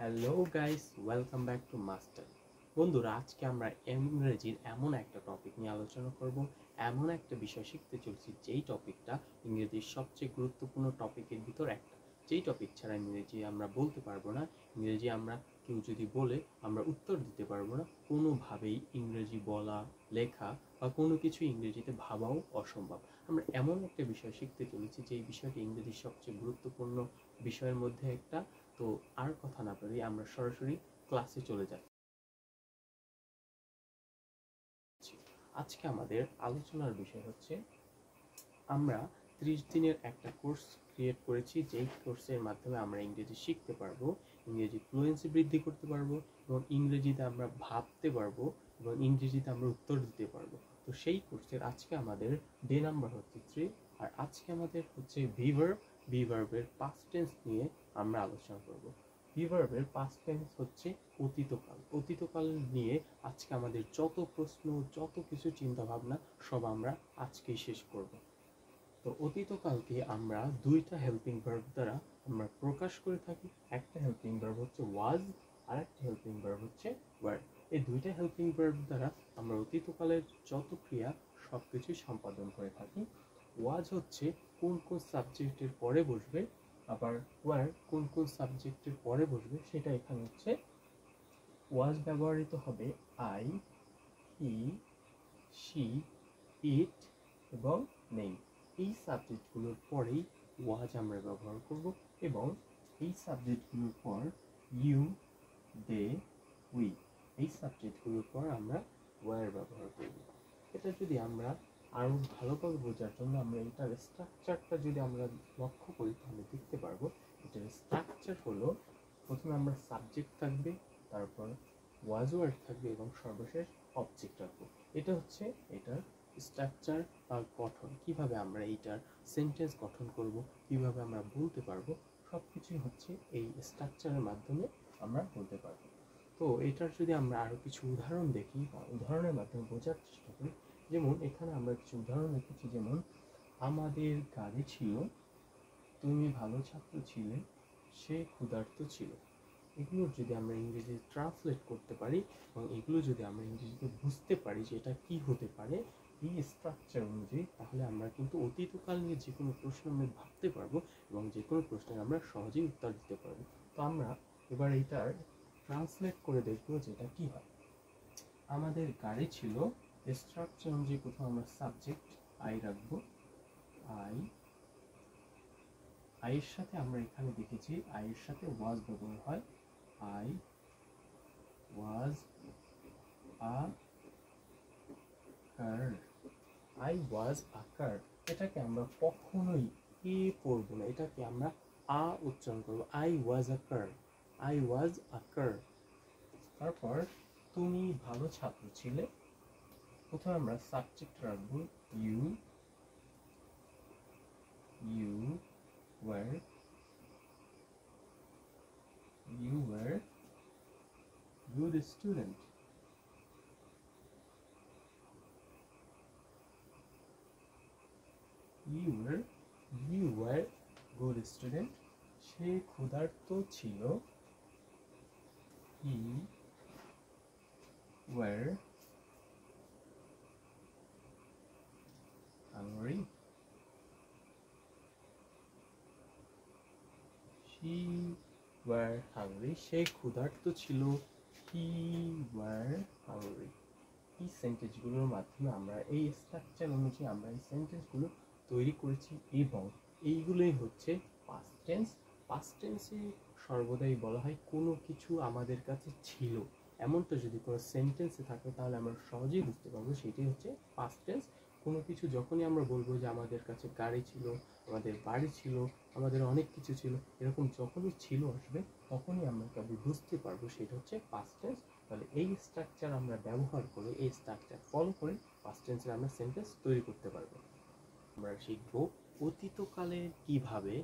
Hello guys, welcome back to master. বন্ধুরা, আজকে আমরা ইংরেজির এমন একটা টপিক নিয়ে আলোচনা করব, এমন একটা বিষয় শিখতে চলছি যেই টপিকটা ইংরেজির সবচেয়ে গুরুত্বপূর্ণ টপিকের ভিতর একটা। যেই টপিক ছাড়া ইংরেজি আমরা বলতে পারবো না, ইংরেজি আমরা কেউ যদি বলে আমরা উত্তর দিতে পারবো না, কোনোভাবেই ইংরেজি বলা, লেখা বা কোনো কিছু ইংরেজিতে ভাবাও অসম্ভব। আমরা এমন একটা বিষয় শিখতে চলেছি যেই বিষয়টি ইংরেজির সবচেয়ে গুরুত্বপূর্ণ বিষয়ের মধ্যে একটা। তো আর কথা না বলে আমরা সরাসরি ক্লাসে চলে যাচ্ছি। আজকে আমাদের আলোচনার বিষয় হচ্ছে, আমরা 30 দিনের একটা কোর্স ক্রিয়েট করেছি, যেই কোর্সের মাধ্যমে আমরা ইংরেজি শিখতে পারবো, ইংরেজি ফ্লুয়েন্সি বৃদ্ধি করতে পারবো এবং ইংরেজিতে আমরা ভাবতে পারবো এবং ইংরেজিতে আমরা উত্তর দিতে পারবো। তো সেই কোর্সের আজকে আমাদের ডে নাম্বার হচ্ছে 3। আর আজকে আমাদের হচ্ছে ভিভার্বের পাস্ট টেন্স নিয়ে আমরা আলোচনা করব। ভিভার্বের পাস্ট টেন্স হচ্ছে অতীতকাল। অতীতকাল নিয়ে আজকে আমাদের যত প্রশ্ন, যত কিছু চিন্তা ভাবনা সব আমরা আজকেই শেষ করব। তো অতীতকালকে আমরা দুইটা হেল্পিং ভার্ব দ্বারা আমরা প্রকাশ করে থাকি। একটা হেল্পিং ভার্ব হচ্ছে ওয়াজ, আর একটা হেল্পিং ভার্ব হচ্ছে ওয়ার। এই দুইটা হেল্পিং ভার্ব দ্বারা আমরা অতীতকালের যত ক্রিয়া সব কিছুই সম্পাদন করে থাকি। ওয়াজ হচ্ছে কোন কোন সাবজেক্টের পরে বসবে, আবার ওয়ার কোন কোন সাবজেক্টের পরে বসবে সেটা এখানে হচ্ছে। ওয়াজ ব্যবহৃত হবে আই, হি, শি, ইট এবং নেই। এই সাবজেক্টগুলোর পরেই ওয়াজ আমরা ব্যবহার করব এবং এই সাবজেক্টগুলোর পর ইউ, দে, উই, এই সাবজেক্টগুলোর পর আমরা ওয়ার ব্যবহার করব। এটা যদি আমরা আরও ভালোভাবে বোঝার জন্য আমরা এটার স্ট্রাকচারটা যদি আমরা লক্ষ্য করি তাহলে দেখতে পারবো। এটার স্ট্রাকচার হলো, প্রথমে আমরা সাবজেক্ট থাকবে, তারপর ওয়াজ ওয়ার্ড থাকবে এবং সর্বশেষ অবজেক্ট রাখবো। এটা হচ্ছে এটার স্ট্রাকচার বা গঠন। কিভাবে আমরা এইটার সেন্টেন্স গঠন করব, কিভাবে আমরা বলতে পারবো, সব কিছুই হচ্ছে এই স্ট্রাকচারের মাধ্যমে আমরা বলতে পারবো। তো এটার যদি আমরা আরও কিছু উদাহরণ দেখি বা উদাহরণের মাধ্যমে বোঝার চেষ্টা করি, যেমন এখানে আমরা কিছু উদাহরণ দেখেছি, যেমন আমাদের গাড়ি ছিল, তুমি ভালো ছাত্র ছিলে, সে ক্ষুধার্ত ছিল। এগুলোর যদি আমরা ইংরেজি ট্রান্সলেট করতে পারি এবং এগুলো যদি আমরা ইংরেজিতে বুঝতে পারি যে এটা কী হতে পারে এই স্ট্রাকচার অনুযায়ী, তাহলে আমরা কিন্তু অতীতকাল নিয়ে যে কোনো প্রশ্ন আমরা ভাবতে পারবো এবং যে কোনো প্রশ্নের আমরা সহজেই উত্তর দিতে পারবো। তো আমরা এবার এটার ট্রান্সলেট করে দেখবো যে এটা কী হয়। আমাদের গাড়ি ছিল, স্ট্রাকচার অনুযায়ী প্রথম আমরা সাবজেক্ট আই রাখবো। আইয়ের সাথে আমরা এখানে দেখেছি আইয়ের সাথে ওয়াজ ব্যবহার হয়। I was a car, I was a car. এটাকে আমরা কখনোই এ পড়বো না, এটাকে আমরা আ উচ্চারণ করবো। I was a car, I was a car. তারপর তুমি ভালো ছাত্র ছিলে, প্রথমে আমরা সাবজেক্ট রাখবো you, you were, you were good student. You were good student. সে ক্ষুধার্ত ছিল। He were hungry. She were hungry. সে ক্ষুধার্ত ছিল। He were hungry. এই সেন্টেন্সগুলোর মাধ্যমে আমরা এই স্ট্রাকচার অনুযায়ী আমরা এই সেন্টেন্সগুলো তৈরি করেছি এবং এইগুলোই হচ্ছে পাস্ট টেন্স। পাস্ট টেন্সে সর্বদাই বলা হয় কোনো কিছু আমাদের কাছে ছিল, এমনটা যদি কোনো সেন্টেন্সে থাকে তাহলে আমরা সহজেই বুঝতে পারবো সেটাই হচ্ছে পাস্ট টেন্স। কোনো কিছু যখনই আমরা বলবো যে আমাদের কাছে গাড়ি ছিল, আমাদের বাড়ি ছিল, আমাদের অনেক কিছু ছিল, এরকম যখনই ছিল আসবে তখনই আমরা কেবল বুঝতে পারবো সেটা হচ্ছে পাস্ট টেন্স। তাহলে এই স্ট্রাকচার আমরা ব্যবহার করে, এই স্ট্রাকচার ফলো করে পাস্ট টেন্সের আমরা সেন্টেন্স তৈরি করতে পারবো। আমরা শিখবো অতীতকালে কিভাবে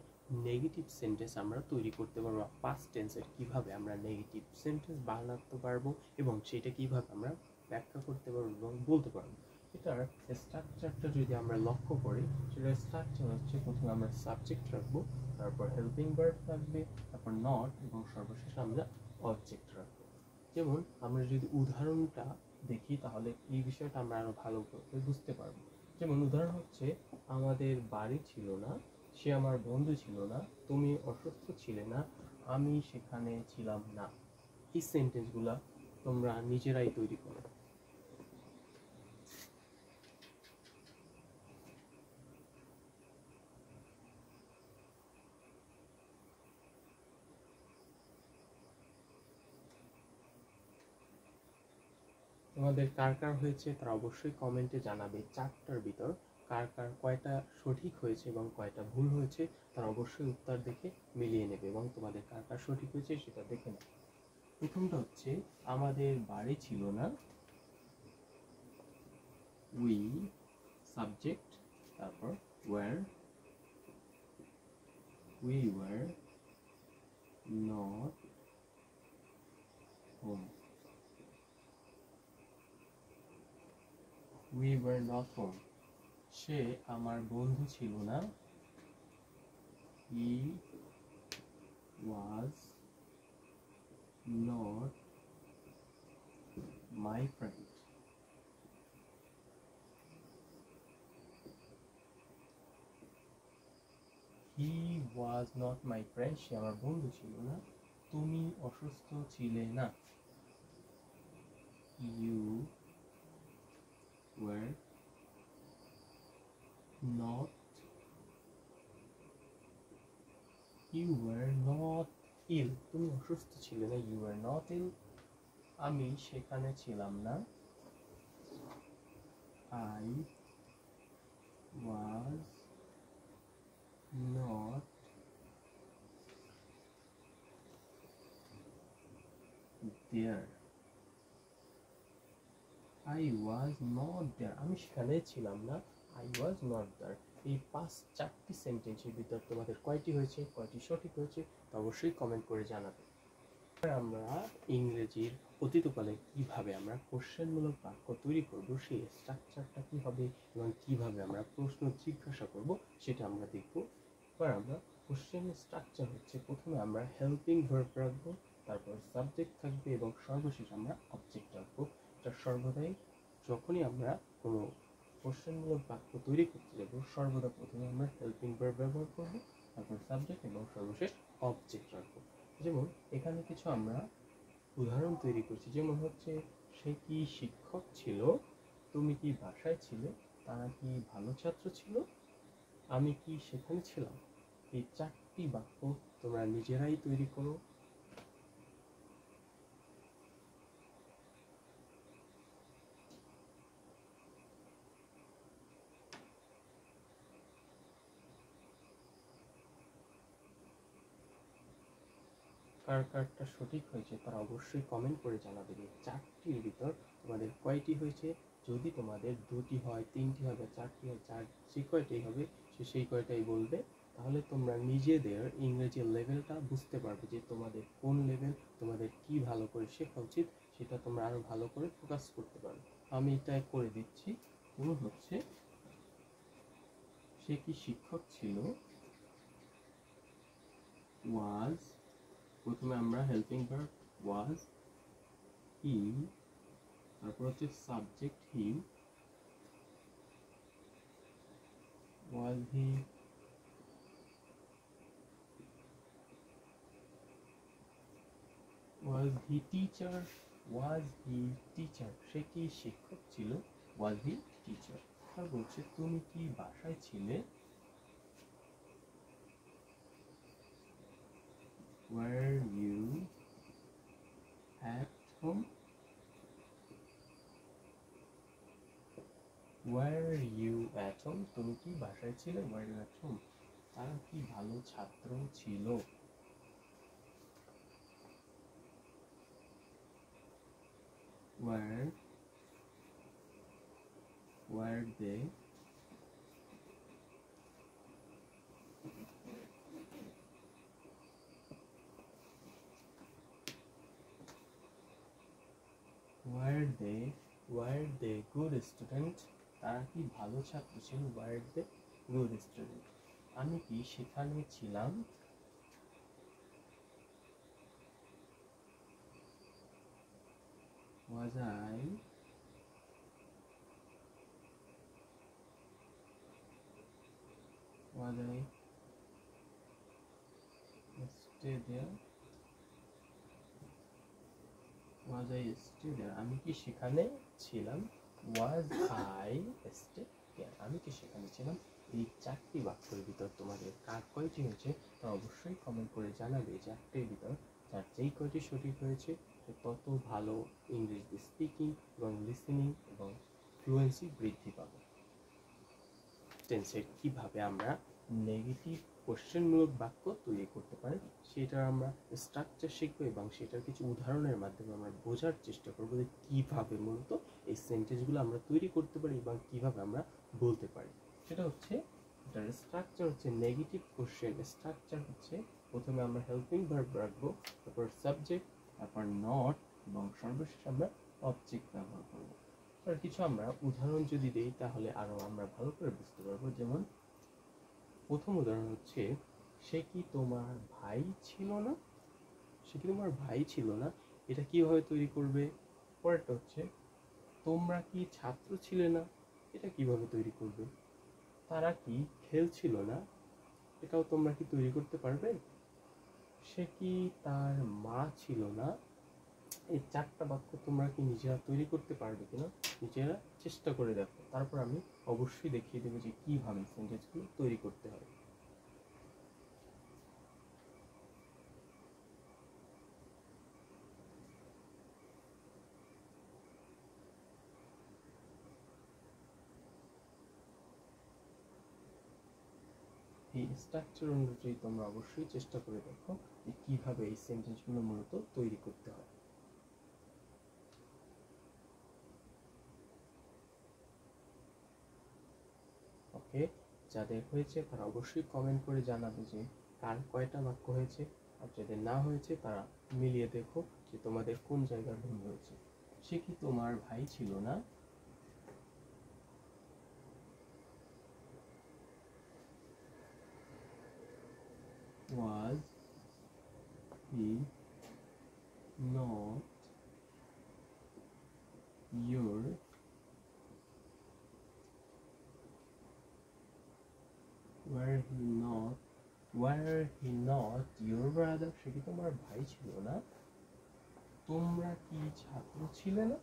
নেগেটিভ সেন্টেন্স আমরা তৈরি করতে পারবো, পাস্ট টেন্সের কিভাবে আমরা নেগেটিভ সেন্টেন্স বানাতে পারবো এবং সেটা কিভাবে আমরা ব্যাখ্যা করতে পারবো এবং বলতে পারবো। এটার স্ট্রাকচারটা যদি আমরা লক্ষ্য করি, সেটার স্ট্রাকচার হচ্ছে প্রথমে আমরা সাবজেক্ট রাখবো, তারপর হেল্পিং ভার্ব থাকবে, তারপর নট এবং সর্বশেষ আমরা অবজেক্ট রাখবো। যেমন আমরা যদি উদাহরণটা দেখি তাহলে এই বিষয়টা আমরা আরো ভালো করে বুঝতে পারবো। যেমন উদাহরণ হচ্ছে, আমাদের বাড়ি ছিল না, সে আমার বন্ধু ছিল না, তুমি অসুস্থ ছিলে না, আমি সেখানে ছিলাম না। এই সেন্টেন্সগুলা তোমরা নিজেরাই তৈরি করো। তোমাদের কার কার হয়েছে তারা অবশ্যই কমেন্টে জানাবে। চারটার ভিতর কার কার কয়টা সঠিক হয়েছে এবং কয়টা ভুল হয়েছে তারা অবশ্যই উত্তর দেখে মিলিয়ে নেবে এবং তোমাদের কার কার সঠিক হয়েছে সেটা দেখে নেবে। প্রথমটা হচ্ছে, আমাদের বাড়ি ছিল না, উই সাবজেক্ট, তারপর were, we were not home, we were not home. সে আমার বন্ধু ছিল না, he was not my friend. He was not my friend, সে আমার বন্ধু ছিল না। তুমি অসুস্থ ছিলে না, ইউ ওয়ার নট ইল, তুমি অসুস্থ ছিলে না, ইউ ওয়ার নট ইল। আমি সেখানে ছিলাম না, I was not there, I was not there, আমি সেখানে ছিলাম না, আই ওয়াজ নট দেয়ার। এই চারটি সেন্টেন্সের ভিতর তোমাদের কয়টি হয়েছে, কয়টি সঠিক হয়েছে তা অবশ্যই কমেন্ট করে জানাবে। আমরা ইংরেজির অতীতকালে কিভাবে আমরা কোশ্চেনমূলক বাক্য তৈরি করব, সেই স্ট্রাকচারটা কি হবে এবং কিভাবে আমরা প্রশ্ন জিজ্ঞাসা করব সেটা আমরা দেখব। এবার আমরা কোশ্চেনের স্ট্রাকচার হচ্ছে, প্রথমে আমরা হেল্পিং ভার্ব রাখবো, তারপর সাবজেক্ট থাকবে এবং সর্বশেষ আমরা অবজেক্ট রাখবো। এটা সর্বদাই যখনই আমরা কোনো কোশ্চেনমূলক বাক্য তৈরি করতে যাব সর্বদা প্রথমে আমরা হেল্পিং ভার্ব ব্যবহার করব, তারপর সাবজেক্ট এবং সর্বশেষ অবজেক্ট রাখবো। যেমন এখানে কিছু আমরা উদাহরণ তৈরি করছি, যেমন হচ্ছে, সে কি শিক্ষক ছিল, তুমি কি বাসায় ছিলে, তারা কি ভালো ছাত্র ছিল, আমি কি সেখানে ছিলাম। এই চারটি বাক্য তোমরা নিজেরাই তৈরি করো। কার কারটা সঠিক হয়েছে তারা অবশ্যই কমেন্ট করে জানাবে যে চারটির ভিতর তোমাদের কয়টি হয়েছে। যদি তোমাদের দুটি হয়, তিনটি হবে, চারটি হয়, যে কয়টাই হবে সে সেই কয়টাই বলবে। তাহলে তোমরা নিজেদের ইংরেজি লেভেলটা বুঝতে পারবে যে তোমাদের কোন লেভেল, তোমাদের কি ভালো করে শেখা উচিত, সেটা তোমরা আরো ভালো করে ফোকাস করতে পারবে। আমি এটা করে দিচ্ছি। যেমন হচ্ছে, সে কি শিক্ষক ছিল, ওয়াজ, প্রথমে আমরা হেল্পিং ভার্ব ওয়াজ, হি, তারপর হচ্ছে subject he, was he, was he teacher, was he teacher, সে কি শিক্ষক ছিল, ওয়াজ হি টিচার। তারপর হচ্ছে, তুমি কি বাসায় ছিলে, were you at home, were you at home, তুমি কি বাসায় ছিলে, ওয়ার ইউ অ্যাট হোম। তারা কি ভালো ছাত্র ছিল, were were they were they good student, তারা কি ভালো ছাত্র ছিল, ওয়ার দে গুড স্টুডেন্ট। আমি কি সেখানে ছিলাম, was I stay there? Was I stay there? আমি কি সেখানে ছিলাম? Was I stay there? আমি কি সেখানে ছিলাম? এই চারটি বাক্যের ভিতর তোমাদের কার কয়টি হয়েছে তা অবশ্যই কমেন্ট করে জানাবে। চারটির ভিতর যার যেই কয়টি সঠিক হয়েছে সে তত ভালো ইংরেজি স্পিকিং এবং লিসেনিং এবং ফ্লুয়েন্সি বৃদ্ধি পাবে। টেন্সের কিভাবে আমরা নেগেটিভ কোশ্চেনমূলক বাক্য তৈরি করতে পারি সেটার আমরা স্ট্রাকচার শিখবো এবং সেটার কিছু উদাহরণের মাধ্যমে আমরা বোঝার চেষ্টা করবো যে কীভাবে মূলত এই সেন্টেন্সগুলো আমরা তৈরি করতে পারি এবং কীভাবে আমরা বলতে পারি। সেটা হচ্ছে এটার স্ট্রাকচার হচ্ছে নেগেটিভ কোশ্চেন স্ট্রাকচার হচ্ছে প্রথমে আমরা হেল্পিং ভার্ব রাখবো, তারপর সাবজেক্ট, তারপর নট এবং সর্বশেষ আমরা অবজেক্ট ব্যবহার করবো। আর কিছু আমরা উদাহরণ যদি দিই তাহলে আরো আমরা ভালো করে বুঝতে পারবো। যেমন প্রথম উদাহরণ হচ্ছে সে কি তোমার ভাই ছিল না? সে কি তোমার ভাই ছিল না? এটা কিভাবে তৈরি করবে? পরেরটা হচ্ছে তোমরা কি ছাত্র ছিলে না? এটা কিভাবে তৈরি করবে? তারা কি খেলছিল না? এটাও তোমরা কি তৈরি করতে পারবে? সে কি তার মা ছিল না? এই চারটা বাক্য তোমরা কি নিজেরা তৈরি করতে পারবে কিনা নিজেরা চেষ্টা করে দেখো, তারপর আমি অবশ্যই দেখিয়ে দেবো যে কিভাবে সেন্টেন্সগুলো তৈরি করতে হয়। এই স্ট্রাকচার অনুযায়ী তোমরা অবশ্যই চেষ্টা করে দেখো যে কিভাবে এই সেন্টেন্সগুলো মূলত তৈরি করতে হয়। ওকে, যাদের হয়েছে তারা অবশ্যই কমেন্ট করে জানাবে যে কার কয়টা বাক্য হয়েছে, আর যাদের না হয়েছে তারা মিলিয়ে দেখো যে তোমাদের কোন জায়গায় ভুল হয়েছে। সে কি তোমার ভাই ছিল না? Was he not your were he not your brother? সে কি তোমার ভাই ছিল না? তোমরা কি ছাত্র ছিলে না?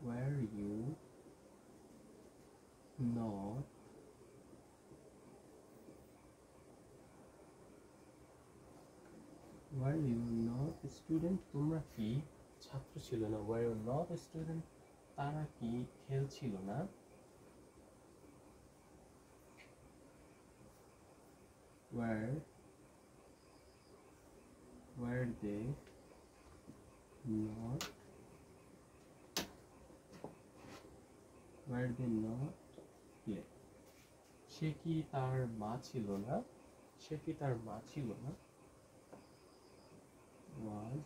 Were you not student? তোমরা কি ছাত্র ছিল না? Were you not a student? তারা কি খেলছিল না? Were they not play? সে কি তার মা ছিল না? সে কি তার মা ছিল না? Was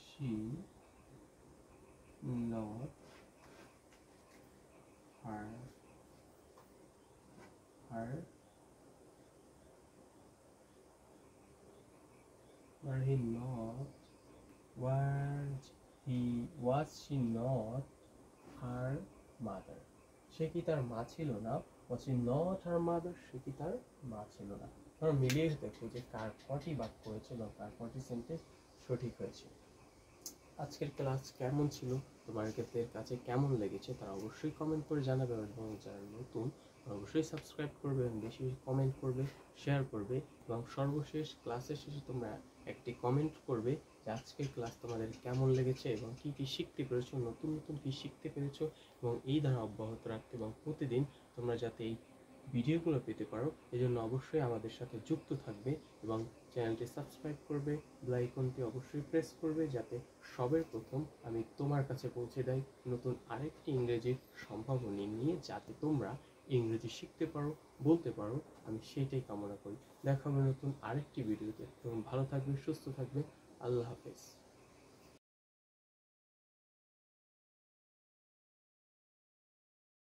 she not her was she not her mother? সে কি তার মা ছিল না? Was she not her mother? সে কি তার মা ছিল না? তোমরা মিলিয়ে দেখো যে কার কটি বাক্য হয়েছে এবং কার কটি সেন্টেন্স সঠিক হয়েছে। আজকের ক্লাস কেমন ছিল, তোমাদের কাছে কেমন লেগেছে তারা অবশ্যই কমেন্ট করে জানাবে এবং যারা নতুন অবশ্যই সাবস্ক্রাইব করবে এবং বেশি বেশি কমেন্ট করবে, শেয়ার করবে এবং সর্বশেষ ক্লাসের শেষে তোমরা একটি কমেন্ট করবে যে আজকের ক্লাস তোমাদের কেমন লেগেছে এবং কি কি শিখতে পেরেছো, নতুন নতুন কি শিখতে পেরেছো এবং এই ধারা অব্যাহত রাখতে এবং প্রতিদিন তোমরা যাতে এই ভিডিওগুলো পেতে পারো এজন্য অবশ্যই আমাদের সাথে যুক্ত থাকবে এবং চ্যানেলটি সাবস্ক্রাইব করবে, বেল আইকনটি অবশ্যই প্রেস করবে যাতে সবার প্রথম আমি তোমার কাছে পৌঁছে দেই নতুন আরেকটি ইংরেজির সম্ভাবনা নিয়ে, যাতে তোমরা ইংরেজি শিখতে পারো, বলতে পারো। আমি সেটাই কামনা করি। দেখা হবে নতুন আরেকটি ভিডিওতে। তোমরা ভালো থাকবে, সুস্থ থাকবে। আল্লাহ হাফেজ।